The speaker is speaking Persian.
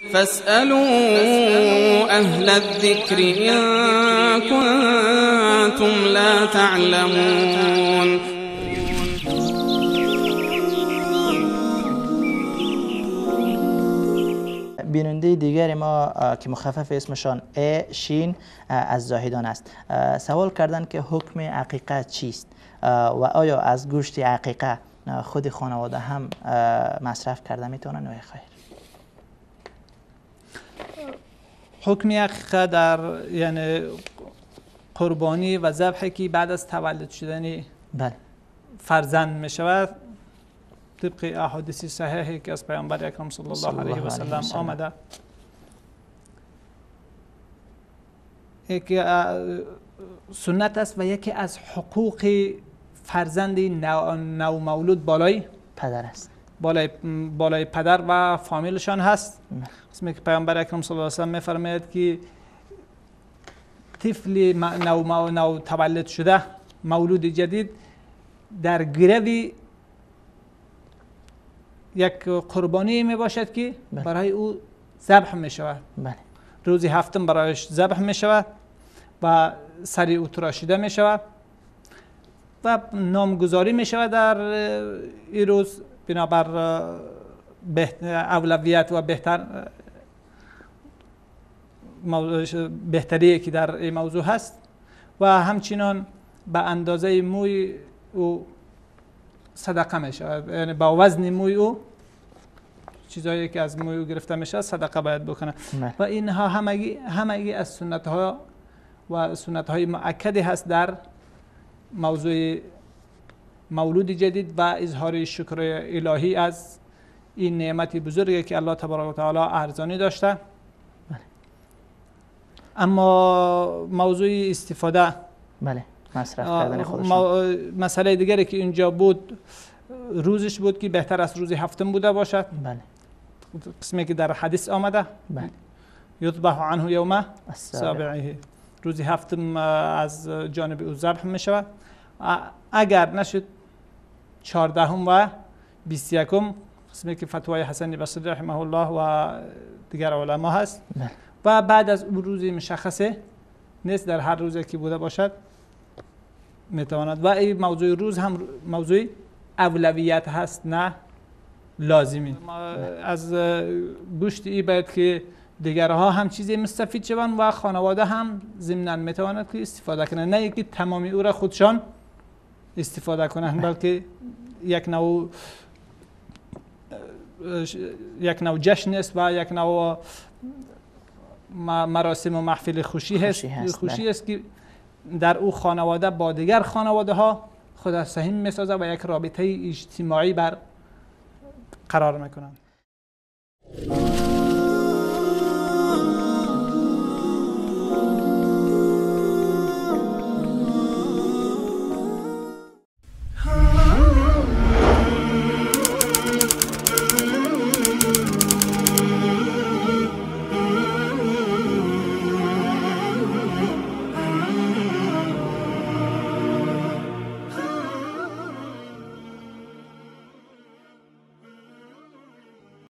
فاسألوا أهل الذكر إن كنتم لا تعلمون. بیننده دیگر ما که مخفف اسمشان ا شین از زاهدان است سوال کردن که حکم عقیقه چیست و آیا از گوشت عقیقه خود خانواده هم مصرف کرده میتونن و خیر؟ حکم عقیقه در یعنی قربانی و ذبحی که بعد از تولد شدن بله فرزند می شود طبق احادیث صحیحی که از پیامبر اکرم صلی الله علیه و سلم آمده، یکی سنت است و یکی از حقوق فرزند نو مولود بالای پدر است، بالای پدر و فامیلشان هست. اسمی که پیامبر اکرم صلی الله علیه و سلم می‌فرماید که طفل نو تولد شده مولود جدید در گروی یک قربانی می باشد که برای او ذبح می شود. روزی هفتم برایش ذبح می شود و سری او تراشیده می شود و نامگذاری می شود در این روز بنابر اولویت و بهتری که در این موضوع هست و همچنان به اندازه موی او صدقه می شود، یعنی با وزن موی او چیزایی که از موی او گرفته می شود صدقه باید بکنه و اینها همگی از سنت ها و سنت های مؤکدی هست در موضوع مولود جدید و اظهار شکر الهی از این نعمت بزرگی که الله تبارک و تعالی ارزانی داشته. اما موضوع استفاده مصرف کردن خودشون مسئله دیگری که اینجا بود روزش بود که بهتر از روز هفتم بوده باشد. قسمی که در حدیث آمده یذبح عنه یوم سابعه، روز هفتم از جانب او ذبح می شود. اگر نشد 14 و 21 قسمی که فتوای حسن بصری رحمه الله و دیگر علما هست و بعد از اون روزی مشخصه نیست، در هر روزی که بوده باشد میتواند و این موضوع روز هم موضوع اولویت هست نه لازمی. از گوشت ای باید که دیگرها هم چیزی مستفید شوند و خانواده هم ضمناً میتواند که استفاده کنند، نه اینکه تمامی او را خودشان استفاده کنند بلکه یک نوع جشن است و یک نوع مراسم و محفل خوشی است که در او خانواده با دیگر خانواده ها خود از سهم میسازه و یک رابطه اجتماعی بر قرار میکنند.